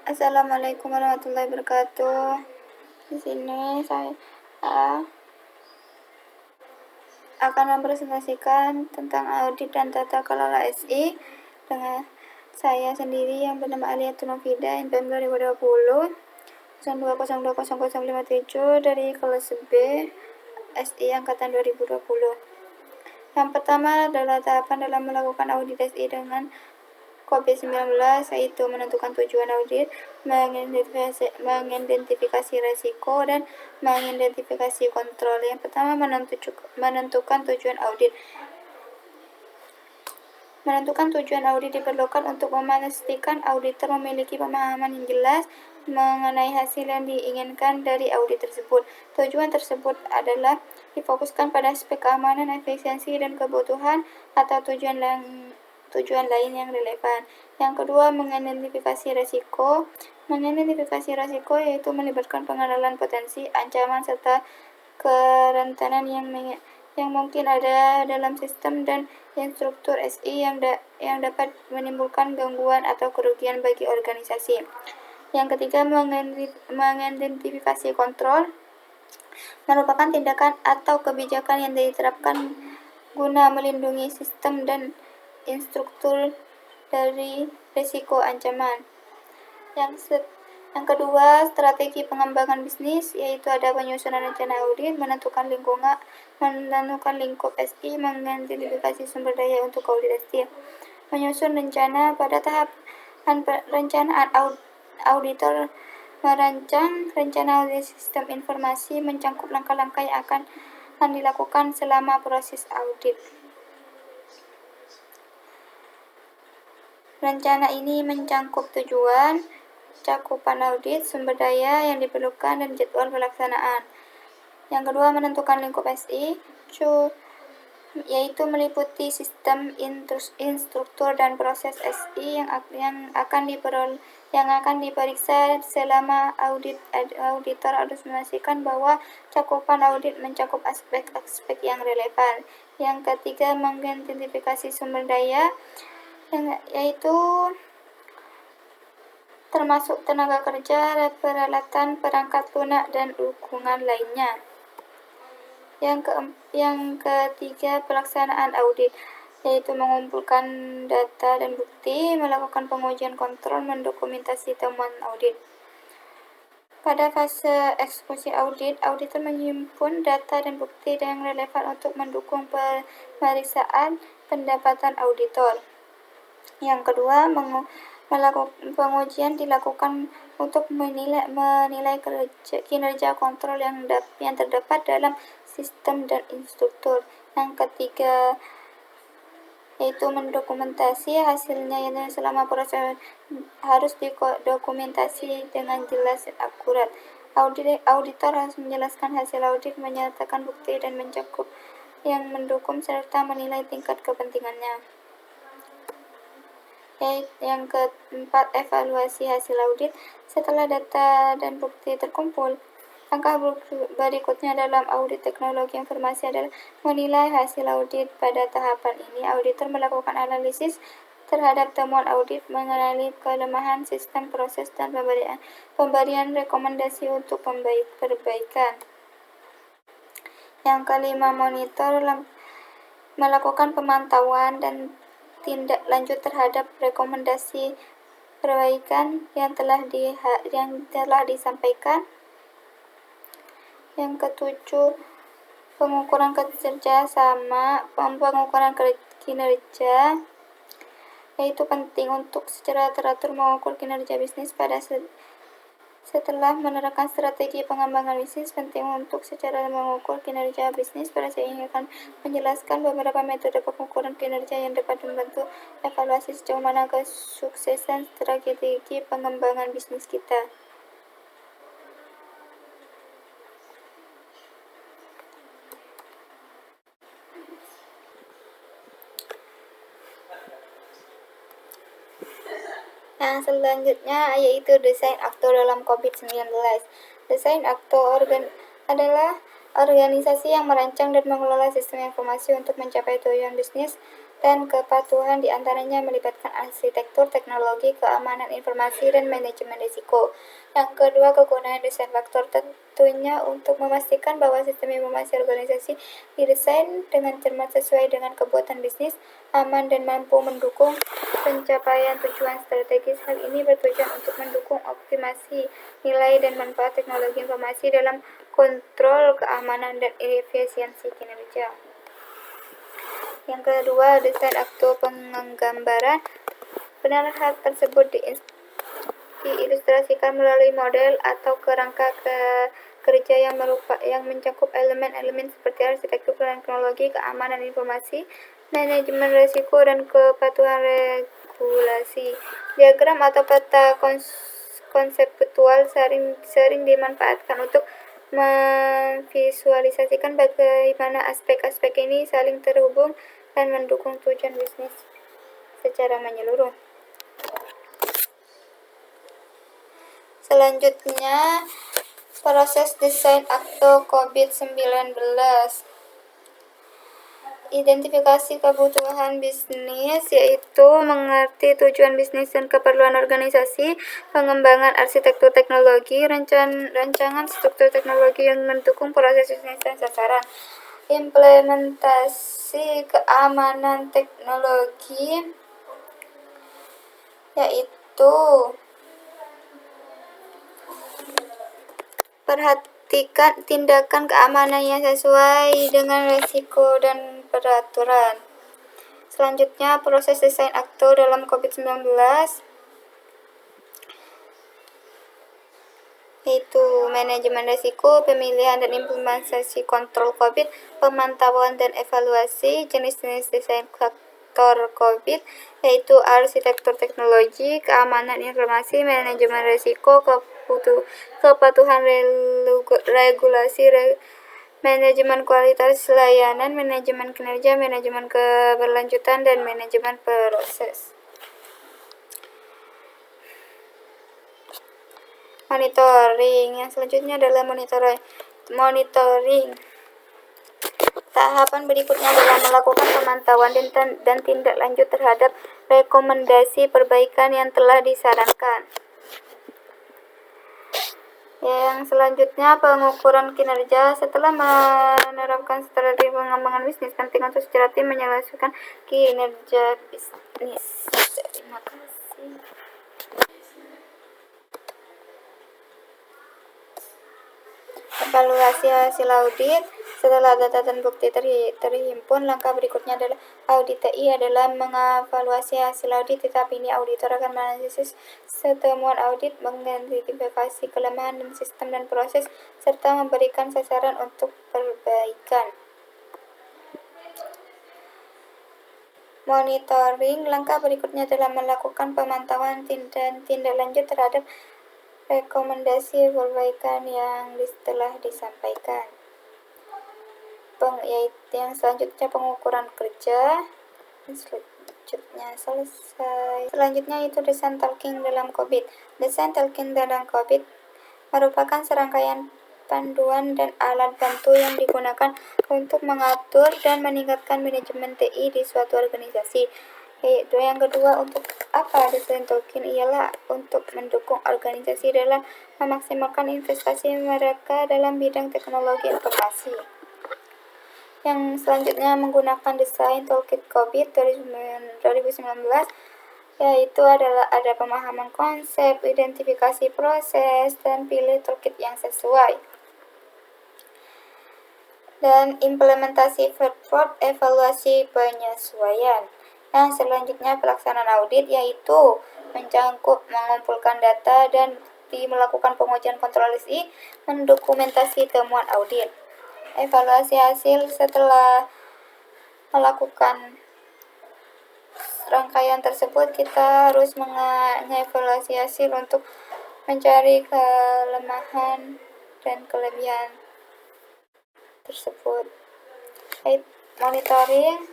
Assalamualaikum warahmatullahi wabarakatuh. Di sini saya akan mempresentasikan tentang audit dan tata kelola SI dengan saya sendiri yang bernama Alia Tunofida, NPM 2020 02020057 dari kelas B SI angkatan 2020. Yang pertama adalah tahapan dalam melakukan audit SI dengan COVID-19, yaitu menentukan tujuan audit, mengidentifikasi resiko, dan mengidentifikasi kontrol. Yang pertama, menentukan tujuan audit. Menentukan tujuan audit diperlukan untuk memastikan auditor memiliki pemahaman yang jelas mengenai hasil yang diinginkan dari audit tersebut. Tujuan tersebut adalah difokuskan pada aspek keamanan, efisiensi, dan kebutuhan atau tujuan lain yang relevan. Yang kedua, mengidentifikasi resiko. Mengidentifikasi resiko yaitu melibatkan pengenalan potensi, ancaman, serta kerentanan yang mungkin ada dalam sistem dan struktur SI yang dapat menimbulkan gangguan atau kerugian bagi organisasi. Yang ketiga, mengidentifikasi kontrol merupakan tindakan atau kebijakan yang diterapkan guna melindungi sistem dan struktur dari risiko ancaman. Yang kedua, strategi pengembangan bisnis, yaitu ada penyusunan rencana audit, menentukan lingkup SI, mengidentifikasi sumber daya untuk audit SI. Menyusun rencana. Pada tahap perencanaan, auditor merancang rencana audit sistem informasi mencangkup langkah-langkah yang akan dilakukan selama proses audit. Rencana ini mencangkup tujuan, cakupan audit, sumber daya yang diperlukan, dan jadwal pelaksanaan. Yang kedua, menentukan lingkup SI, yaitu meliputi sistem, instruktur, dan proses SI yang akan diperiksa selama audit. Auditor harus memastikan bahwa cakupan audit mencakup aspek-aspek yang relevan. Yang ketiga, mengidentifikasi sumber daya, yaitu termasuk tenaga kerja, peralatan, perangkat lunak, dan dukungan lainnya. Yang ketiga, pelaksanaan audit, yaitu mengumpulkan data dan bukti, melakukan pengujian kontrol, mendokumentasi temuan audit. Pada fase eksekusi audit, auditor menghimpun data dan bukti yang relevan untuk mendukung pemeriksaan pendapatan auditor. Yang kedua, pengujian dilakukan untuk menilai kinerja kontrol yang terdapat dalam sistem dan instruktur. Yang ketiga, yaitu mendokumentasi hasilnya, yang selama proses harus didokumentasi dengan jelas dan akurat. Auditor harus menjelaskan hasil audit, menyatakan bukti dan mencakup yang mendukung serta menilai tingkat kepentingannya. Yang keempat, evaluasi hasil audit. Setelah data dan bukti terkumpul, langkah berikutnya dalam audit teknologi informasi adalah menilai hasil audit. Pada tahapan ini, auditor melakukan analisis terhadap temuan audit, mengenali kelemahan sistem, proses, dan pemberian rekomendasi untuk perbaikan. Yang kelima, monitor, melakukan pemantauan dan tindak lanjut terhadap rekomendasi perbaikan yang telah disampaikan. Yang ketujuh, pengukuran kinerja, yaitu penting untuk secara teratur mengukur kinerja bisnis. Setelah menerapkan strategi pengembangan bisnis, penting untuk secara mengukur kinerja bisnis. Saya ingin akan menjelaskan beberapa metode pengukuran kinerja yang dapat membantu evaluasi sejauh mana kesuksesan strategi pengembangan bisnis kita. Yang selanjutnya yaitu desain aktor dalam COVID-19. Desain aktor adalah organisasi yang merancang dan mengelola sistem informasi untuk mencapai tujuan bisnis dan kepatuhan diantaranya melibatkan arsitektur, teknologi, keamanan informasi, dan manajemen risiko. Yang kedua, kegunaan desain faktor tentunya untuk memastikan bahwa sistem informasi organisasi didesain dengan cermat sesuai dengan kebutuhan bisnis, aman, dan mampu mendukung pencapaian tujuan strategis. Hal ini bertujuan untuk mendukung optimasi nilai dan manfaat teknologi informasi dalam kontrol keamanan dan efisiensi kinerja. Yang kedua, desain aktu penggambaran. Benar hal tersebut diilustrasikan melalui model atau kerangka kerja yang mencakup elemen-elemen seperti arsitektur teknologi, keamanan informasi, manajemen risiko, dan kepatuhan regulasi. Diagram atau peta konseptual sering dimanfaatkan untuk memvisualisasikan bagaimana aspek-aspek ini saling terhubung dan mendukung tujuan bisnis secara menyeluruh. Selanjutnya, proses desain akte COVID-19. Identifikasi kebutuhan bisnis, yaitu mengerti tujuan bisnis dan keperluan organisasi, pengembangan arsitektur teknologi, rancangan struktur teknologi yang mendukung proses bisnis dan sasaran, implementasi keamanan teknologi, yaitu perhatikan tindakan keamanan yang sesuai dengan risiko dan peraturan. Selanjutnya, proses desain akte dalam COVID-19, yaitu manajemen risiko, pemilihan dan implementasi kontrol COVID, pemantauan dan evaluasi, jenis-jenis desain faktor COVID, yaitu arsitektur teknologi, keamanan informasi, manajemen risiko, kepatuhan regulasi, manajemen kualitas layanan, manajemen kinerja, manajemen keberlanjutan, dan manajemen proses. Monitoring. Yang selanjutnya adalah monitoring. Tahapan berikutnya adalah melakukan pemantauan dan tindak lanjut terhadap rekomendasi perbaikan yang telah disarankan. Yang selanjutnya, pengukuran kinerja. Setelah menerapkan strategi pengembangan bisnis, penting untuk secara tim menyelesaikan kinerja bisnis. Terima kasih. Evaluasi hasil audit. Setelah data dan bukti terhimpun, langkah berikutnya adalah audit. TI adalah mengevaluasi hasil audit. Tahap ini auditor akan menganalisis temuan audit, mengidentifikasi kelemahan dan sistem dan proses, serta memberikan sasaran untuk perbaikan. Monitoring. Langkah berikutnya adalah melakukan pemantauan dan tindak lanjut terhadap rekomendasi perbaikan yang telah disampaikan. Yaitu yang selanjutnya pengukuran kerja. Selanjutnya selesai. Selanjutnya itu desain talking dalam COVID. Desain talking dalam COVID merupakan serangkaian panduan dan alat bantu yang digunakan untuk mengatur dan meningkatkan manajemen TI di suatu organisasi. Yaitu yang kedua, untuk apa desain talking? Ialah untuk mendukung organisasi dalam memaksimalkan investasi mereka dalam bidang teknologi informasi. Yang selanjutnya menggunakan desain toolkit COVID 2019, yaitu ada pemahaman konsep, identifikasi proses, dan pilih toolkit yang sesuai. Dan implementasi report, evaluasi penyesuaian. Yang selanjutnya pelaksanaan audit, yaitu mengumpulkan data dan melakukan pengujian kontrol SI, mendokumentasi temuan audit. Evaluasi hasil. Setelah melakukan rangkaian tersebut, kita harus mengevaluasi hasil untuk mencari kelemahan dan kelebihan tersebut. Monitoring.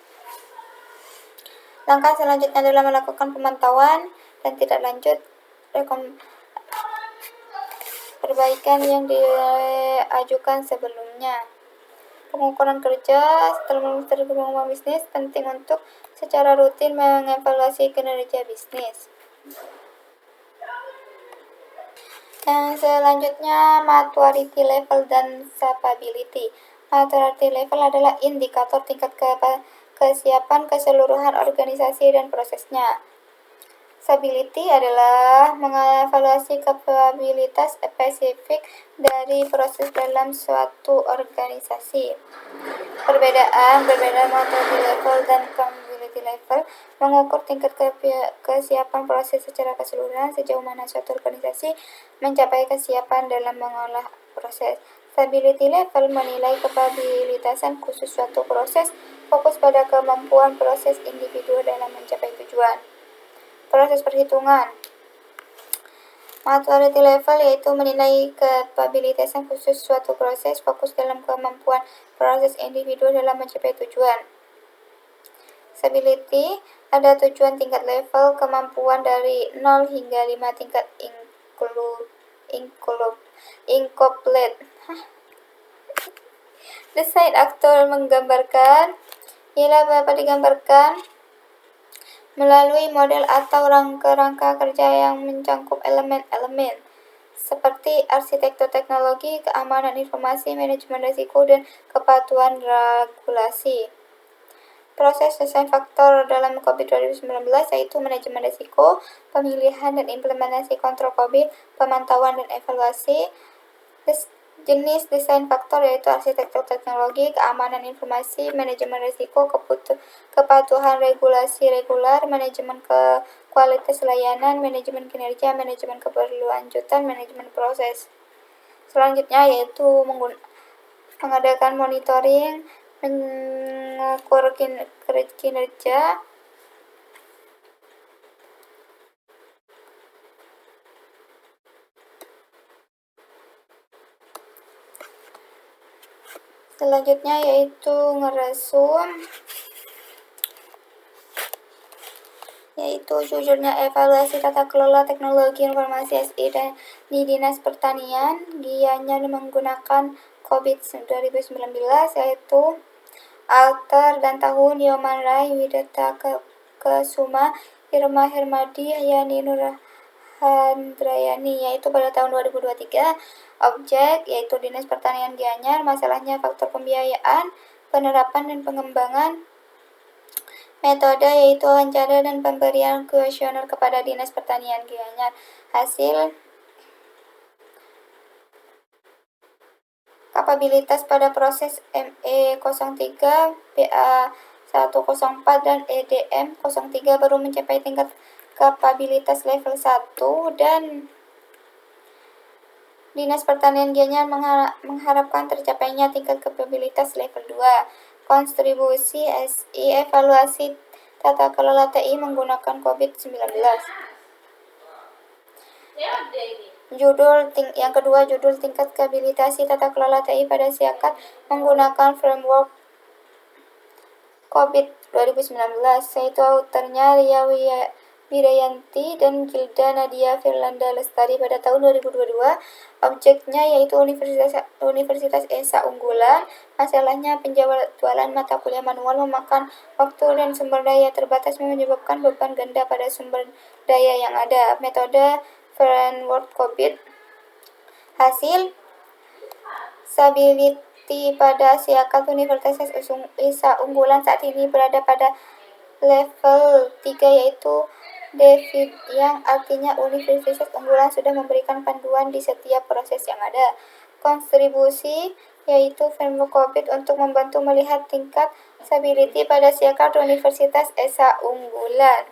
Langkah selanjutnya adalah melakukan pemantauan dan tindak lanjut perbaikan yang diajukan sebelumnya. pengukuran kerja setelah pengumuman bisnis penting untuk secara rutin mengevaluasi kinerja bisnis. Yang selanjutnya, maturity level dan capability. Maturity level adalah indikator tingkat kesiapan keseluruhan organisasi dan prosesnya. Stability adalah mengevaluasi kapabilitas spesifik dari proses dalam suatu organisasi. Perbedaan maturity level dan capability level mengukur tingkat kesiapan proses secara keseluruhan, sejauh mana suatu organisasi mencapai kesiapan dalam mengolah proses. Stability level menilai kapabilitasan khusus suatu proses, fokus pada kemampuan proses individu dalam mencapai tujuan. Proses perhitungan. Maturity level yaitu menilai kapabilitasan khusus suatu proses, fokus dalam kemampuan proses individu dalam mencapai tujuan. Stability ada tujuan tingkat level kemampuan dari 0 hingga 5 tingkat incomplete. Desain aktor menggambarkan ialah dapat digambarkan melalui model atau rangka kerja yang mencangkup elemen-elemen seperti arsitektur teknologi, keamanan informasi, manajemen risiko, dan kepatuhan regulasi. Proses desain faktor dalam COVID 2019 yaitu manajemen risiko, pemilihan dan implementasi kontrol COVID, pemantauan dan evaluasi. Jenis desain faktor yaitu arsitektur teknologi, keamanan informasi, manajemen risiko, kepatuhan regulasi regular, manajemen kualitas layanan, manajemen kinerja, manajemen keberlanjutan, manajemen proses. Selanjutnya yaitu mengadakan monitoring, mengukur kinerja, selanjutnya yaitu ngeresum, yaitu jujurnya evaluasi tata kelola teknologi informasi SI dan di Dinas Pertanian. Gianyar menggunakan COVID 2019 yaitu Alter dan tahun Yoman Rai, Widata Kesuma, Irma Hermadi, Yani Nurhandrayani, yaitu pada tahun 2023. Objek yaitu Dinas Pertanian Gianyar, masalahnya faktor pembiayaan, penerapan dan pengembangan. Metode yaitu wawancara dan pemberian kuesioner kepada Dinas Pertanian Gianyar. Hasil kapabilitas pada proses ME03, BA104 dan EDM03 baru mencapai tingkat kapabilitas level 1 dan Dinas Pertanian Gianyar mengharapkan tercapainya tingkat kapabilitas level 2. Kontribusi SI evaluasi tata kelola TI menggunakan COVID-19. Yang kedua, judul tingkat kapabilitas tata kelola TI pada Siakat menggunakan framework COVID 2019, yaitu autornya Ria Widayanti dan Gilda Nadia Firlanda Lestari pada tahun 2022. Objeknya yaitu Universitas ESA unggulan. Masalahnya penjadwalan mata kuliah manual memakan waktu dan sumber daya terbatas menyebabkan beban ganda pada sumber daya yang ada. Metode framework COVID. Hasil stability pada Siakat Universitas ESA unggulan saat ini berada pada level 3 yaitu David, yang artinya universitas unggulan sudah memberikan panduan di setiap proses yang ada. Kontribusi yaitu framework COVID untuk membantu melihat tingkat stability pada Siakat Universitas ESA unggulan.